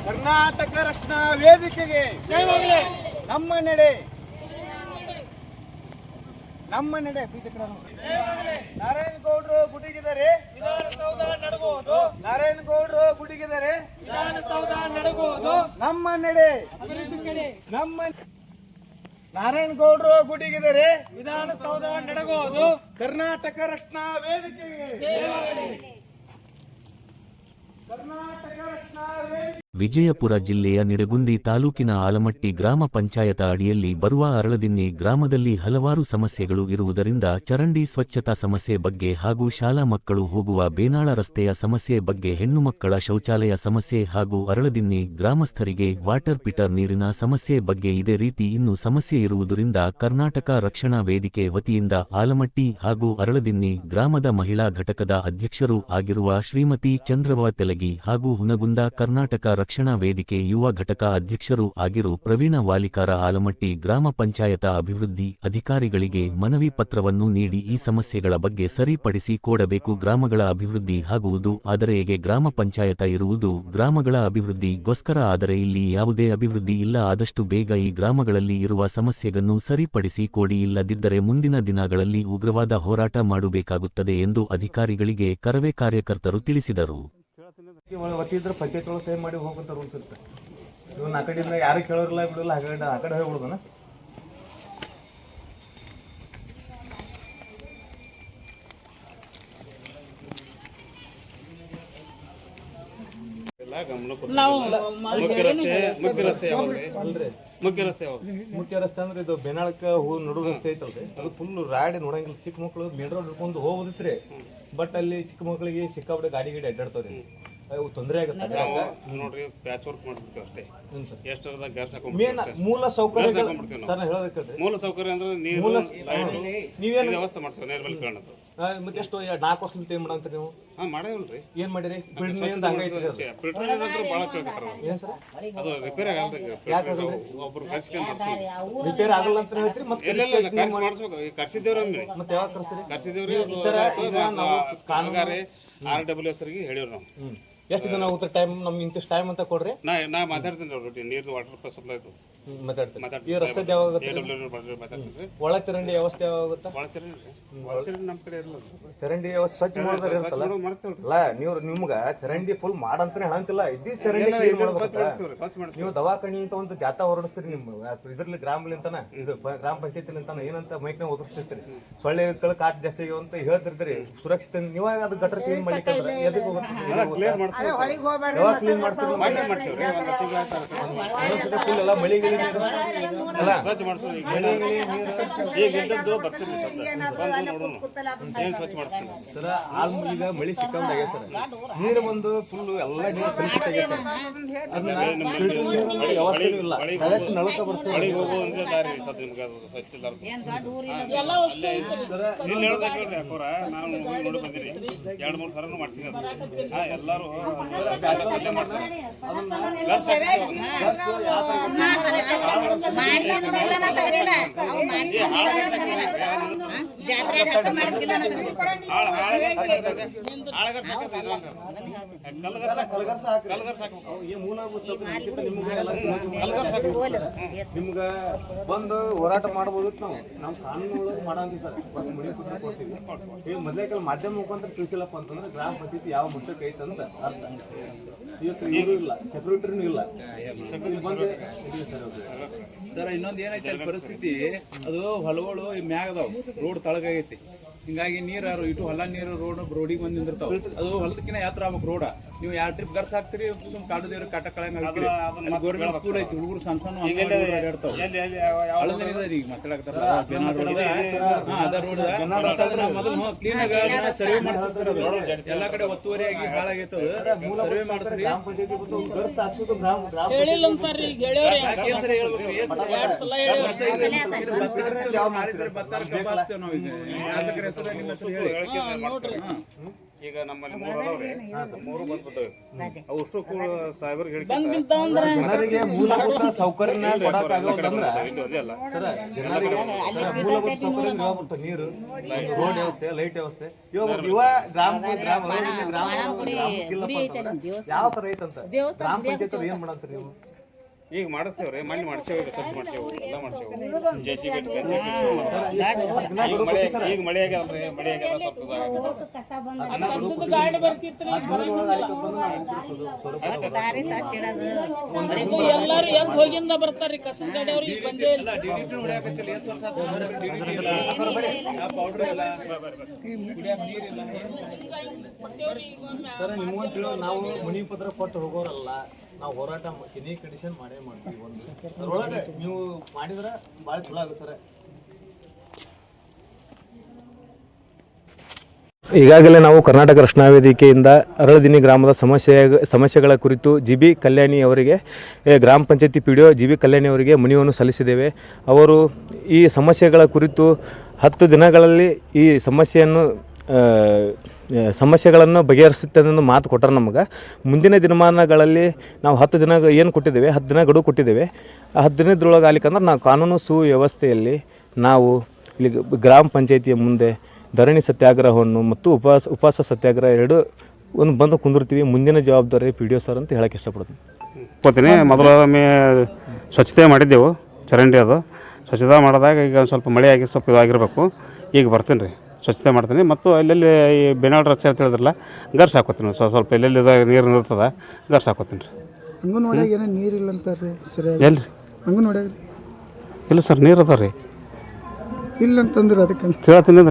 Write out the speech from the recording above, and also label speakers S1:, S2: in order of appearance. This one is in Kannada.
S1: ಕರ್ನಾಟಕ ರಕ್ಷಣಾ ವೇದಿಕೆಗೆ ನಮ್ಮ ನಡೆ ನಾರಾಯಣಗೌಡರು ಗುಡಿಗಿದರೆ
S2: ವಿಧಾನಸೌಧ ನಡಗುವುದು.
S1: ನಾರಾಯಣಗೌಡರು ಗುಡಿಗಿದರೆ
S2: ವಿಧಾನಸೌಧ ನಡಗುವುದು.
S1: ನಮ್ಮ ನಡೆ
S2: ಅಭಿವೃದ್ಧಿ ಕಡೆ
S1: ನಮ್ಮ ನಾರಾಯಣಗೌಡರು ಗುಡಿಗಿದರೆ
S2: ವಿಧಾನಸೌಧ ನಡಗುವುದು.
S1: ಕರ್ನಾಟಕ ರಕ್ಷಣಾ ವೇದಿಕೆಗೆ ಕರ್ನಾಟಕ ರಕ್ಷಣಾ ವೇದಿಕೆ.
S3: ವಿಜಯಪುರ ಜಿಲ್ಲೆಯ ನಿಡಗುಂದಿ ತಾಲೂಕಿನ ಆಲಮಟ್ಟಿ ಗ್ರಾಮ ಪಂಚಾಯತ ಅಡಿಯಲ್ಲಿ ಬರುವ ಅರಳದಿನ್ನಿ ಗ್ರಾಮದಲ್ಲಿ ಹಲವಾರು ಸಮಸ್ಯೆಗಳು ಇರುವುದರಿಂದ ಚರಂಡಿ ಸ್ವಚ್ಛತಾ ಸಮಸ್ಯೆ ಬಗ್ಗೆ ಹಾಗೂ ಶಾಲಾ ಮಕ್ಕಳು ಹೋಗುವ ಬೇನಾಳ ರಸ್ತೆಯ ಸಮಸ್ಯೆ ಬಗ್ಗೆ, ಹೆಣ್ಣು ಮಕ್ಕಳ ಶೌಚಾಲಯ ಸಮಸ್ಯೆ ಹಾಗೂ ಅರಳದಿನ್ನಿ ಗ್ರಾಮಸ್ಥರಿಗೆ ವಾಟರ್ ಪೀಟರ್ ನೀರಿನ ಸಮಸ್ಯೆ ಬಗ್ಗೆ ಇದೇ ರೀತಿ ಇನ್ನೂ ಸಮಸ್ಯೆ ಇರುವುದರಿಂದ ಕರ್ನಾಟಕ ರಕ್ಷಣಾ ವೇದಿಕೆ ವತಿಯಿಂದ ಆಲಮಟ್ಟಿ ಹಾಗೂ ಅರಳದಿನ್ನಿ ಗ್ರಾಮದ ಮಹಿಳಾ ಘಟಕದ ಅಧ್ಯಕ್ಷರೂ ಆಗಿರುವ ಶ್ರೀಮತಿ ಚಂದ್ರವ ತೆಲಗಿ ಹಾಗೂ ಹುನಗುಂದ ಕರ್ನಾಟಕ ರಕ್ಷಣಾ ವೇದಿಕೆ ಯುವ ಘಟಕ ಅಧ್ಯಕ್ಷರೂ ಆಗಿರು ಪ್ರವೀಣ ವಾಲಿಕಾರ ಆಲಮಟ್ಟಿ ಗ್ರಾಮ ಪಂಚಾಯತ ಅಭಿವೃದ್ಧಿ ಅಧಿಕಾರಿಗಳಿಗೆ ಮನವಿ ಪತ್ರವನ್ನು ನೀಡಿ ಈ ಸಮಸ್ಯೆಗಳ ಬಗ್ಗೆ ಸರಿಪಡಿಸಿ ಕೊಡಬೇಕು. ಗ್ರಾಮಗಳ ಅಭಿವೃದ್ಧಿ ಆಗುವುದು ಆದರೆ ಹೇಗೆ ಗ್ರಾಮ ಪಂಚಾಯತ ಇರುವುದು ಗ್ರಾಮಗಳ ಅಭಿವೃದ್ಧಿಗೋಸ್ಕರ, ಆದರೆ ಇಲ್ಲಿ ಯಾವುದೇ ಅಭಿವೃದ್ಧಿ ಇಲ್ಲ. ಆದಷ್ಟು ಬೇಗ ಈ ಗ್ರಾಮಗಳಲ್ಲಿ ಇರುವ ಸಮಸ್ಯೆಗಳನ್ನು ಸರಿಪಡಿಸಿ ಕೊಡಿ, ಇಲ್ಲದಿದ್ದರೆ ಮುಂದಿನ ದಿನಗಳಲ್ಲಿ ಉಗ್ರವಾದ ಹೋರಾಟ ಮಾಡಬೇಕಾಗುತ್ತದೆ ಎಂದು ಅಧಿಕಾರಿಗಳಿಗೆ ಕರವೇ ಕಾರ್ಯಕರ್ತರು ತಿಳಿಸಿದರು.
S1: ಒತ್ತಿದ್ರೆ ಪಂಚಾಯತ್ ಒಳಗೆ ಸೈನ್ ಮಾಡಿ ಹೋಗುವಂತ ರೂಲ್ಸ್ ಇರುತ್ತೆ. ಇವನ್ ಆ ಕಡೆಯಿಂದ ಯಾರು ಕೇಳೋರಿಲ್ಲ ಬಿಡಲ್ಲ, ಆ ಕಡೆ ಹೋಗ್ಬಿಡುದನ. ಮುಖ್ಯ ರಸ್ತೆ ಅಂದ್ರೆ ಇದು ಬೆನಾಳಕ್ಕೆ ನಡು ರಸ್ತೆ ಐತಲ್ರಿ, ಅದು ಫುಲ್ ರಾಡಿ ನೋಡಂಗಿಲ್ಲ. ಚಿಕ್ಕ ಮಕ್ಳು ಮೇನ್ ರೋಡ್ ಹಿಡ್ಕೊಂಡು ಹೋಗೋದಿಸ್ರಿ, ಬಟ್ ಅಲ್ಲಿ ಚಿಕ್ಕ ಮಕ್ಕಳಿಗೆ ಸಿಕ್ಕಾಪಟ್ಟೆ ಗಾಡಿ ಅಡ್ಡಾಡ್ತಾವ್ರಿ, ತೊಂದರೆ ಆಗುತ್ತೆ
S4: ನೋಡ್ರಿ. ಪ್ಯಾಚ್ ವರ್ಕ್ ಮಾಡ್ಬಿಡ್ತೀವಿ ಅಷ್ಟೇ. ಎಷ್ಟರದ ಗ್ಯಾಸ್
S1: ಮೂಲ ಸೌಕರ್ಯ
S4: ಮೂಲ ಸೌಕರ್ಯ ಅಂದ್ರೆ ನೀರು ನೀವೇನು ವ್ಯವಸ್ಥೆ ಮಾಡ್ತೀವಿ. ನೇರದಲ್ಲಿ ಕಾಣೋದು
S1: ಮತ್ತೆ ಎಷ್ಟು 4 ವರ್ಷದಿಂದ ಏನ್ ಮಾಡಂತ ನೀವು?
S4: ಮಾಡೇವಲ್ರಿ.
S1: ಏನ್ ಮಾಡಿರಿ?
S4: ಅದು ರಿಪೇರ್ ಆಗಲ್ಲ, ಒಬ್ರು
S1: ರಿಪೇರ್ ಆಗಲ್ಲ ಅಂತ ಹೇಳ್ತೀರಿ. ಮತ್ತೆ
S4: ಕರ್ಸಿದ್ದೇವ್ರಿ,
S1: ಮತ್ತೆ ಯಾವಾಗ ಕರ್ಸಿರಿ?
S4: ಕಾಮಗಾರಿ RWS ಹೇಳಿವ್ರಿ ನಾವು.
S1: ಎಷ್ಟು ದಿನ ಹೋಗುತ್ತೆ ಟೈಮ್? ನಮ್ಗೆ ಇಂತಿಷ್ಟು ಟೈಮ್ ಅಂತ ಕೊಡ್ರಿ.
S4: ನಾ ಮಾತಾಡ್ತೀನಿ ಅವ್ರ ನೀರು ವಾಟರ್ ಸಪ್ಲೈ
S1: ಮಾತಾಡ್ತೀನಿ. ಈ ರಸ್ತೆ ಯಾವಾಗ ಒಳ ಚರಂಡಿ ವ್ಯವಸ್ಥೆ ಯಾವಾಗುತ್ತೆ?
S4: ನಮ್ಮ ಕಡೆ ಇರಲ್ಲ.
S1: ಚರಂಡಿ ವ್ಯವಸ್ಥೆ ಸ್ವಚ್ಛ ಮಾಡೋದ್ರೆ ಇರುತ್ತಲ್ಲ, ನೀವು ನಿಮ್ಗ ಚರಂಡಿ ಫುಲ್ ಮಾಡಂತಾನೆ ಹೇಳಂತಿಲ್ಲ. ಇದ್ದೀ ಚರಂಡಿ ನೀವು ದವಾಖಾನಿ ಅಂತ ಒಂದು ಜಾಥಾ ಹೊರಡಿಸ್ತೀರಿ. ನಿಮ್ಮ ಇದ್ರಲ್ಲಿ ಗ್ರಾಮಲಿಂತಾನ, ಇದು ಗ್ರಾಮ ಪಂಚಾಯತಿಲಿಂತಾನ ಏನಂತ ಮೈಕ್ನ ಓದಿಸ್ತಿರ್ತೀರಿ. ಸೊಳ್ಳೆಗಳ ಕಾಟ್ ಜಾಸ್ತಿ ಅಂತ ಹೇಳ್ತಿರ್ತೀರಿ. ಸುರಕ್ಷಿತ ನೀವಾಗ ಅದು ಗಟರ್ ಕ್ಲೀನ್ ಮಾಡ್ಲಿಕ್ಕೆ ಎದಕ್ಕೆ ಹೋಗುತ್ತೆ? ಕ್ಲೀನ್ ಮಾಡ್ತೀವಿ. ಎಲ್ಲ ಮಳಿಗೆ ಸರ ಈಗ ಮಳಿ ಸಿಕ್ಕಾಗ್ಯಾವ ಸರ್. ನೀರು ಬಂದು ಫುಲ್ ಎಲ್ಲ ನೀರು ಕಲುಷಿತ ಆಗ್ಯಾವ. ವ್ಯವಸ್ಥೆನೂ ಇಲ್ಲ. ನಳಕ ಬರ್ತದೆ.
S4: ಎರಡು 3 ಸರನು ಮಾಡ್ತೀನಿ. ಎಲ್ಲಾರು
S1: ನಿಮ್ಗ ಬಂದು ಹೋರಾಟ ಮಾಡಬಹುದು. ನಾವು ಕಾನೂನು ಮಾಡಂತೀವಿ ಸರ್. ಈಗ ಮೊದಲೇ ಮಾಧ್ಯಮ ಮುಖಾಂತರ ತಿಳಿಸಿಲ್ಲಪ್ಪ ಅಂತಂದ್ರೆ ಗ್ರಾಮ ಪಂಚಾಯತಿ ಯಾವ ಮಟ್ಟಕ್ಕೆ ಐತಂತ ಅರ್ಥ. ಇವತ್ತು ಏನೂ ಇಲ್ಲ, ಸೆಕ್ಯೂರಿಟಿನೂ ಇಲ್ಲ.
S5: ಸರ್ ಇನ್ನೊಂದು ಏನೈತೆ ಪರಿಸ್ಥಿತಿ, ಅದು ಹೊಲಗಳು ಮ್ಯಾಗ ಅದಾವ, ರೋಡ್ ತಳಗೈತಿ. ಹಿಂಗಾಗಿ ನೀರು ಇಟ್ಟು ಹೊಲ ನೀರು ರೋಡಿಗೆ ಬಂದು ನಿಂದಿರ್ತಾವ. ಅದು ಹೊಲದಕ್ಕಿಂತ ಯಾತ್ರ ಆಗ್ಬೇಕು ರೋಡ. ನೀವು 2 ಟ್ರಿಪ್ ಗರ್ಸ್ ಹಾಕ್ತಿರಿ, ಕಾಡು ದೇವ್ರ ಕಾಟ ಕಳಂಗ ಹಾಕ್ತಿರಿ. ಗೌರ್ಮೆಂಟ್ ಸ್ಕೂಲ್ ಐತಿ, ಹುಡುಗರು ಸಣ್ಣ ಸಣ್ಣ ಅಡ್ಡಾಡ್ತಾವ. ಹಳದಿನಿದೆ ಈಗ ಮಾತಾಡಕತ್ತಾರ ಬೆನಾಡ್ ರೋಡ್. ಅದ ರೋಡ್ ಮೊದಲು ಕ್ಲೀನ್ ಆಗಿ ಸರ್ವೆ ಮಾಡ್ತಾರೆ ಸರ್. ಅದು ಎಲ್ಲಾ ಕಡೆ ಒತ್ತುವರಿಯಾಗಿ ಹಾಳಾಗೈತದ. ಸರ್ವೆ ಮಾಡಿಸ್ರಿ. ಶಾಸಕರ ಹೆಸರು ನಿಮ್ಮ ಹೆಸರು ಹೇಳಿ.
S4: ಈಗ ನಮ್ಮಲ್ಲಿ 3 ಅದಾವ್ರಿ, 3 ಬಂದ್ಬಿಟ್ಟು ಅವು ಅಷ್ಟು ಸಾಹೇಬರಿಗೆ ಹೇಳಿ
S1: ಜನರಿಗೆ ಮೂಲಭೂತ ಸೌಕರ್ಯನ ಕೊಡಕ್ಕಾಗೋದಂದ್ರ
S4: ಅದೇ ಅಲ್ಲ
S1: ಸರ ಜನರಿಗೆ ಮೂಲಭೂತ ಸೌಕರ್ಯ ಯಾವಾಗ ಬರ್ತದೆ? ನೀರು, ರೋಡ್ ವ್ಯವಸ್ಥೆ, ಲೈಟ್ ವ್ಯವಸ್ಥೆ. ಯುವ ಯಾವ ತರ ಐತಂತ ಗ್ರಾಮ ಪಂಚಾಯತ್ ಏನ್ ಮಾಡಂತ ನೀವು?
S4: ಈಗ ಮಾಡಿಸ್ತೇವ್ರಿ, ಮಣ್ಣು ಮಾಡ್ಸೇವ್ರಿ, ಸ್ವಚ್ಛ ಮಾಡ್ಸೇವು, ಎಲ್ಲ ಮಾಡ್ಸೇವು. JCB ಈಗ ಮಳೆ ಆಗ್ಯಾವಲ್ರಿ, ಮಳೆ ಆಗ್ಯಾದ ಸ್ವಲ್ಪ
S6: ಗಾಡಿ ಬರ್ತಿತ್ತು ಎಲ್ಲಾರು ಎದ್ದು ಹೋಗಿಂದ ಬರ್ತಾರ್ರಿ ಕಸದ ಗಾಡಿ ಅವ್ರು ಈಗ ಬಂದೇ ಇಲ್ಲ.
S5: ಪೌಡರ್ ಇಲ್ಲ,
S1: ಸರ್ ನಿಮ್ಗಂತ ನಾವು ಮನಿ ಪತ್ರ ಕೊಟ್ಟು ಹೋಗೋರಲ್ಲ, ನಾವು ಹೋರಾಟ ಎನಿ ಕಂಡೀಷನ್ ಮಾಡೇ ಮಾಡ್ತೀವಿ. ಒಂದು ಅದ್ರೊಳಗೆ ನೀವು ಮಾಡಿದ್ರೆ ಭಾಳ ಚಲೋ ಆಗುತ್ತೆ ಸರ್. ಈಗಾಗಲೇ ನಾವು ಕರ್ನಾಟಕ ರಕ್ಷಣಾ ವೇದಿಕೆಯಿಂದ ಅರಳದಿನಿ ಗ್ರಾಮದ ಸಮಸ್ಯೆಗಳ ಕುರಿತು JB ಕಲ್ಯಾಣಿ ಅವರಿಗೆ, ಗ್ರಾಮ ಪಂಚಾಯತಿ PDO JB ಕಲ್ಯಾಣಿ ಅವರಿಗೆ ಮನವಿಯನ್ನು ಸಲ್ಲಿಸಿದ್ದೇವೆ. ಅವರು ಈ ಸಮಸ್ಯೆಗಳ ಕುರಿತು 10 ದಿನಗಳಲ್ಲಿ ಈ ಸಮಸ್ಯೆಗಳನ್ನು ಬಗೆಹರಿಸುತ್ತೇನೆಂದು ಮಾತು ಕೊಟ್ಟರೆ ನಮಗೆ. ಮುಂದಿನ ದಿನಮಾನಗಳಲ್ಲಿ ನಾವು 10 ದಿನ ಏನು ಕೊಟ್ಟಿದ್ದೇವೆ, 10 ದಿನ ಗಡುವು ಕೊಟ್ಟಿದ್ದೇವೆ. ಆ 10 ದಿನದೊಳಗೆ ಆಗ್ಲಿಕ್ಕಂದ್ರೆ ನಾವು ಕಾನೂನು ಸುವ್ಯವಸ್ಥೆಯಲ್ಲಿ ನಾವು ಇಲ್ಲಿ ಗ್ರಾಮ ಪಂಚಾಯತಿಯ ಮುಂದೆ ಧರಣಿ ಸತ್ಯಾಗ್ರಹವನ್ನು ಮತ್ತು ಉಪವಾಸ ಸತ್ಯಾಗ್ರಹ ಎರಡು ಬಂದು ಕುಂದಿರ್ತೀವಿ. ಮುಂದಿನ ಜವಾಬ್ದಾರಿ PDO ಸರ್ ಅಂತ ಹೇಳಕ್ಕೆ ಇಷ್ಟಪಡ್ತೀನಿ.
S4: ಮೊದಲು ಸ್ವಚ್ಛತೆ ಮಾಡಿದ್ದೆವು, ಚರಂಡಿ ಅದು ಸ್ವಚ್ಛತೆ ಮಾಡಿದಾಗ ಈಗ ಸ್ವಲ್ಪ ಮಳೆ ಆಗಿ ಸ್ವಲ್ಪ ಇದಾಗಿರಬೇಕು. ಈಗ ಬರ್ತೀನಿ ರೀ, ಸ್ವಚ್ಛತೆ ಮಾಡ್ತೀನಿ. ಮತ್ತು ಅಲ್ಲೆಲ್ಲಿ ಈ ಬೆನಾಳ್ ರಸ್ತೆ ಅಂತ ಹೇಳಿದ್ರಲ್ಲ, ಗರ್ಸ್ ಹಾಕೋತೀನಿ. ಸ್ವಲ್ಪ ಎಲ್ಲೆಲ್ಲಿ ನೀರು ನಿಲ್ತದ ಗರ್ಸ್ ಹಾಕೋತೀನಿ ರೀ.
S7: ಅಂಗನವಾಡಿಯಾಗ ಏನೋ ನೀರಿಲ್ಲ ಅಂತಾರೆ ಸರಿ,
S4: ಎಲ್ಲಿ ರೀ?
S7: ಅಂಗನವಾಡಿಯಾಗ
S4: ಇಲ್ಲ ಸರ್, ನೀರು ಅದ ರೀ.
S7: ಇಲ್ಲ ಅಂತಂದ್ರೆ ಅದಕ್ಕೆ
S4: ಕೇಳ್ತೀನಿ.